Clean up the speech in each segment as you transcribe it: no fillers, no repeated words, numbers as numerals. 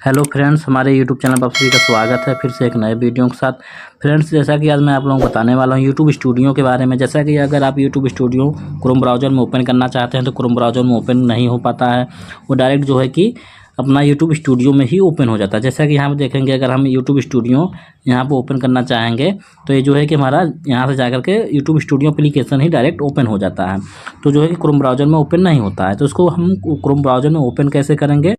Hello friends, हमारे YouTube channel पर आप सभी का स्वागत है फिर से एक नए वीडियो के साथ। फ्रेंड्स, जैसा कि आज मैं आप लोगों को बताने वाला हूं यूट्यूब स्टूडियो के बारे में। जैसा कि अगर आप यूट्यूब स्टूडियो क्रोम ब्राउज़र में ओपन करना चाहते हैं तो क्रोम ब्राउज़र में ओपन नहीं हो पाता है, वो डायरेक्ट जो है कि अपना यूट्यूब स्टूडियो में ही ओपन हो जाता है। जैसा कि यहाँ पर देखेंगे, अगर हम यूट्यूब स्टूडियो यहाँ पर ओपन करना चाहेंगे तो ये जो है कि हमारा यहाँ से जाकर के यूट्यूब स्टूडियो एप्लीकेशन ही डायरेक्ट ओपन हो जाता है, तो जो है कि क्रोम ब्राउज़र में ओपन नहीं होता है। तो इसको हम क्रोम ब्राउज़र में ओपन कैसे करेंगे,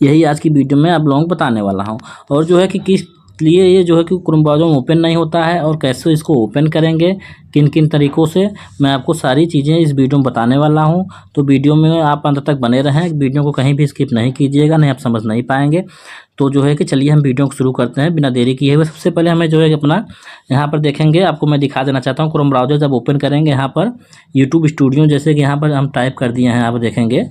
यही आज की वीडियो में आप लोगों को बताने वाला हूं। और जो है कि किस लिए ये जो है कि क्रोम ब्राउज़र में ओपन नहीं होता है और कैसे इसको ओपन करेंगे, किन किन तरीक़ों से, मैं आपको सारी चीज़ें इस वीडियो में बताने वाला हूं। तो वीडियो में आप अंत तक बने रहें, वीडियो को कहीं भी स्किप नहीं कीजिएगा, नहीं आप समझ नहीं पाएंगे। तो जो है कि चलिए हम वीडियो को शुरू करते हैं बिना देरी किए हुए। सबसे पहले हमें जो है कि अपना यहाँ पर देखेंगे, आपको मैं दिखा देना चाहता हूँ। क्रोम ब्राउज़र जब ओपन करेंगे यहाँ पर यूट्यूब स्टूडियो, जैसे कि यहाँ पर हम टाइप कर दिए हैं, यहाँ पर देखेंगे,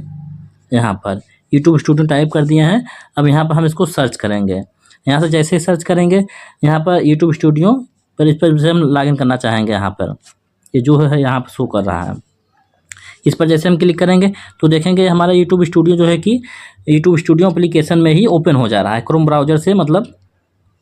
यहाँ पर यूट्यूब स्टूडियो टाइप कर दिए हैं। अब यहाँ पर हम इसको सर्च करेंगे। यहाँ से जैसे ही सर्च करेंगे यहाँ पर यूट्यूब स्टूडियो पर, इस पर जैसे हम लॉगिन करना चाहेंगे, यहाँ पर ये जो है यहाँ पर शो कर रहा है, इस पर जैसे हम क्लिक करेंगे तो देखेंगे हमारा यूट्यूब स्टूडियो जो है कि यूट्यूब स्टूडियो एप्लीकेशन में ही ओपन हो जा रहा है, क्रोम ब्राउज़र से मतलब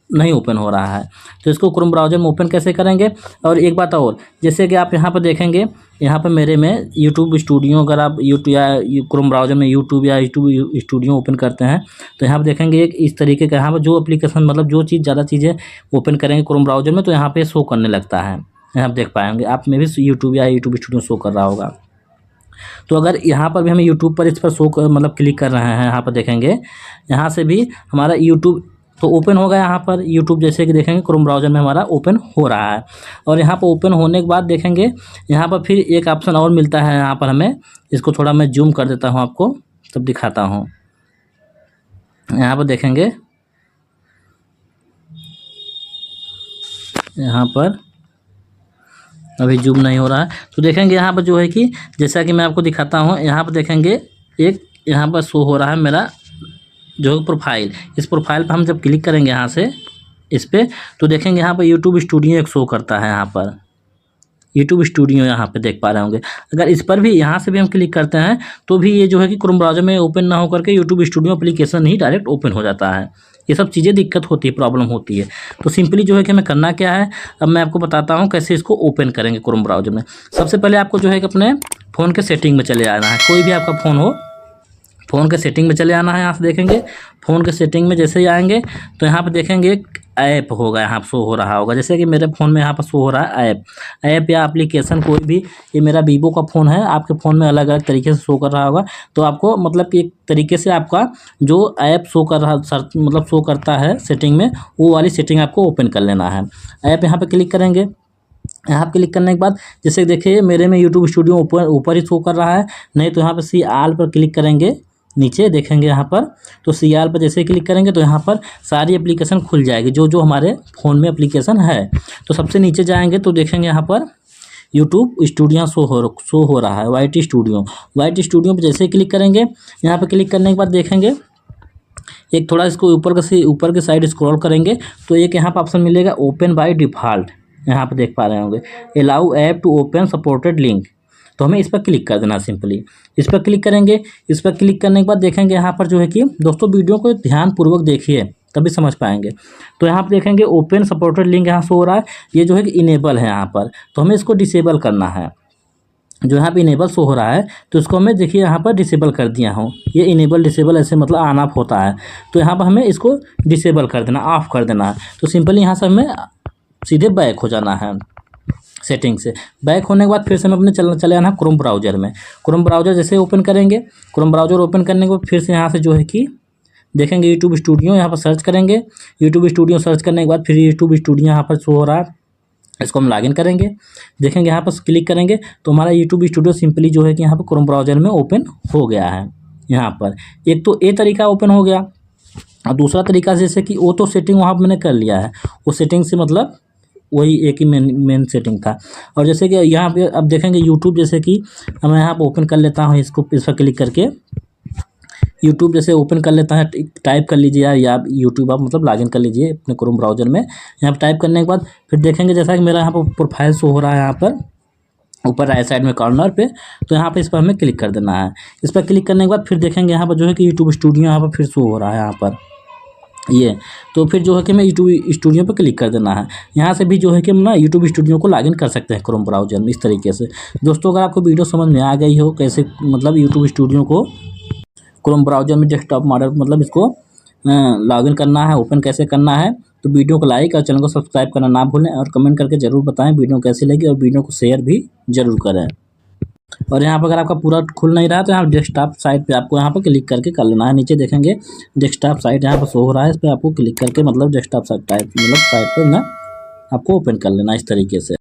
नहीं ओपन हो रहा है। तो इसको क्रोम ब्राउज़र में ओपन कैसे करेंगे। और एक बात और, जैसे कि आप यहाँ पर देखेंगे, यहाँ पर मेरे में यूट्यूब स्टूडियो, अगर आप यूट्यूब या क्रोम ब्राउज़र में यूट्यूब या यूट्यूब स्टूडियो ओपन करते हैं तो यहाँ पर देखेंगे एक इस तरीके का, यहाँ पर जो एप्लीकेशन मतलब जो चीज़ ज़्यादा चीज़ें ओपन करेंगे क्रोम ब्राउज़र में तो यहाँ पर शो करने लगता है। यहाँ आप देख पाएंगे, आप में भी यूट्यूब या यूट्यूब स्टूडियो शो कर रहा होगा। तो अगर यहाँ पर भी हम यूट्यूब पर इस पर शो मतलब क्लिक कर रहे हैं, यहाँ पर देखेंगे, यहाँ से भी हमारा यूट्यूब तो ओपन होगा। यहाँ पर यूट्यूब जैसे कि देखेंगे क्रोम ब्राउज़र में हमारा ओपन हो रहा है। और यहाँ पर ओपन होने के बाद देखेंगे यहाँ पर फिर एक ऑप्शन और मिलता है। यहाँ पर हमें इसको थोड़ा मैं जूम कर देता हूँ, आपको तब दिखाता हूँ। यहाँ पर देखेंगे, यहाँ पर अभी जूम नहीं हो रहा है, तो देखेंगे यहाँ पर जो है कि जैसा कि मैं आपको दिखाता हूँ, यहाँ पर देखेंगे एक यहाँ पर शो हो रहा है मेरा जो प्रोफाइल। इस प्रोफाइल पर हम जब क्लिक करेंगे यहाँ से इस पर, तो देखेंगे यहाँ पर यूट्यूब स्टूडियो एक शो करता है। यहाँ पर यूट्यूब स्टूडियो यहाँ पे देख पा रहे होंगे। अगर इस पर भी यहाँ से भी हम क्लिक करते हैं तो भी ये जो है कि क्रोम ब्राउज़र में ओपन ना होकर के यूट्यूब स्टूडियो एप्लीकेशन ही डायरेक्ट ओपन हो जाता है। ये सब चीज़ें दिक्कत होती है, प्रॉब्लम होती है। तो सिंपली जो है कि हमें करना क्या है, अब मैं आपको बताता हूँ कैसे इसको ओपन करेंगे क्रोम ब्राउज़र में। सबसे पहले आपको जो है कि अपने फ़ोन के सेटिंग में चले आना है, कोई भी आपका फ़ोन हो, फ़ोन के सेटिंग में चले आना है। यहाँ से देखेंगे फ़ोन के सेटिंग में जैसे ही आएंगे तो यहाँ पर देखेंगे एक ऐप होगा, यहाँ पर शो हो रहा होगा। जैसे कि मेरे फ़ोन में यहाँ पर शो हो रहा है ऐप या एप्लीकेशन कोई भी। ये मेरा वीवो का फ़ोन है, आपके फ़ोन में अलग अलग तरीके से शो कर रहा होगा। तो आपको मतलब कि एक तरीके से आपका जो ऐप शो कर रहा मतलब शो करता है सेटिंग में, वो वाली सेटिंग आपको ओपन कर लेना है। ऐप यहाँ पर क्लिक करेंगे। यहाँ पर क्लिक करने के बाद जैसे देखिए मेरे में यूट्यूब स्टूडियो ऊपर ही शो कर रहा है, नहीं तो यहाँ पर सी आल पर क्लिक करेंगे, नीचे देखेंगे यहाँ पर, तो सी आर पर जैसे क्लिक करेंगे तो यहाँ पर सारी एप्लीकेशन खुल जाएगी जो जो हमारे फ़ोन में एप्लीकेशन है। तो सबसे नीचे जाएंगे तो देखेंगे यहाँ पर यूट्यूब स्टूडियो शो हो रहा है, वाईटी स्टूडियो पर जैसे क्लिक करेंगे, यहाँ पर क्लिक करने के बाद देखेंगे एक थोड़ा इसको ऊपर के साइड स्क्रॉल करेंगे तो एक यहाँ पर ऑप्शन मिलेगा ओपन बाय डिफ़ॉल्ट। यहाँ पर देख पा रहे होंगे, allow app to open supported link. तो हमें इस पर क्लिक कर देना, सिंपली इस पर क्लिक करेंगे। इस पर क्लिक करने के बाद देखेंगे यहाँ पर जो है कि दोस्तों वीडियो को ध्यानपूर्वक देखिए तभी समझ पाएंगे। तो यहाँ पर देखेंगे ओपन सपोर्टेड लिंक यहाँ शो हो रहा है, ये जो है कि इनेबल है यहाँ पर, तो हमें इसको डिसेबल करना है। जो यहाँ पे इनेबल शो हो रहा है तो इसको हमें देखिए यहाँ पर डिसेबल कर दिया हूँ। ये इनेबल डिसेबल ऐसे मतलब ऑन ऑफ होता है, तो यहाँ पर हमें इसको डिसेबल कर देना, ऑफ कर देना है। तो सिंपली यहाँ से हमें सीधे बैक हो जाना है। सेटिंग से बैक होने के बाद फिर से हमें अपने चले आना क्रोम ब्राउज़र में। क्रोम ब्राउज़र जैसे ओपन करेंगे, क्रोम ब्राउज़र ओपन करने के बाद फिर से यहाँ से जो है कि देखेंगे यूट्यूब स्टूडियो, यहाँ पर सर्च करेंगे। यूट्यूब स्टूडियो सर्च करने के बाद फिर यूट्यूब स्टूडियो यहाँ पर शो हो रहा है, इसको हम लॉगिन करेंगे। देखेंगे यहाँ पर क्लिक करेंगे तो हमारा यूट्यूब स्टूडियो सिंपली जो है कि यहाँ पर क्रोम ब्राउज़र में ओपन हो गया है। यहाँ पर एक तो ये तरीका ओपन हो गया, और दूसरा तरीका जैसे कि वो तो सेटिंग वहाँ पर मैंने कर लिया है, वो सेटिंग से मतलब वही एक ही मेन सेटिंग था। और जैसे कि यहाँ पे अब देखेंगे यूट्यूब, जैसे कि मैं यहाँ पर ओपन कर लेता हूँ इसको, इस पर क्लिक करके यूट्यूब जैसे ओपन कर लेता है, टाइप कर लीजिए या यूट्यूब आप मतलब लॉगिन कर लीजिए अपने क्रोम ब्राउज़र में। यहाँ पर टाइप करने के बाद फिर देखेंगे जैसा कि मेरा यहाँ पर प्रोफाइल शो हो रहा है, यहाँ पर ऊपर राइट साइड में कॉर्नर पे। तो यहाँ पे इस पर हमें क्लिक कर देना है। इस पर क्लिक करने के बाद फिर देखेंगे यहाँ पर जो है कि यूट्यूब स्टूडियो यहाँ पर फिर शो हो रहा है यहाँ पर ये। तो फिर जो है कि हमें यूट्यूब स्टूडियो पर क्लिक कर देना है। यहाँ से भी जो है कि हम ना यूट्यूब स्टूडियो को लॉगिन कर सकते हैं क्रोम ब्राउजर में इस तरीके से। दोस्तों अगर आपको वीडियो समझ में आ गई हो कैसे मतलब यूट्यूब स्टूडियो को क्रोम ब्राउजर में डेस्कटॉप मॉडल मतलब इसको लॉगिन करना है, ओपन कैसे करना है, तो वीडियो को लाइक और चैनल को सब्सक्राइब करना ना भूलें और कमेंट करके ज़रूर बताएं वीडियो कैसी लगी और वीडियो को शेयर भी ज़रूर करें। और यहाँ पर अगर आपका पूरा खुल नहीं रहा है तो यहाँ डेस्कटॉप साइट पे आपको यहाँ पर क्लिक करके कर लेना है। नीचे देखेंगे डेस्कटॉप साइट यहाँ पर शो हो रहा है, इस पर आपको क्लिक करके मतलब डेस्कटॉप साइट टाइप मतलब साइट पर ना आपको ओपन कर लेना इस तरीके से।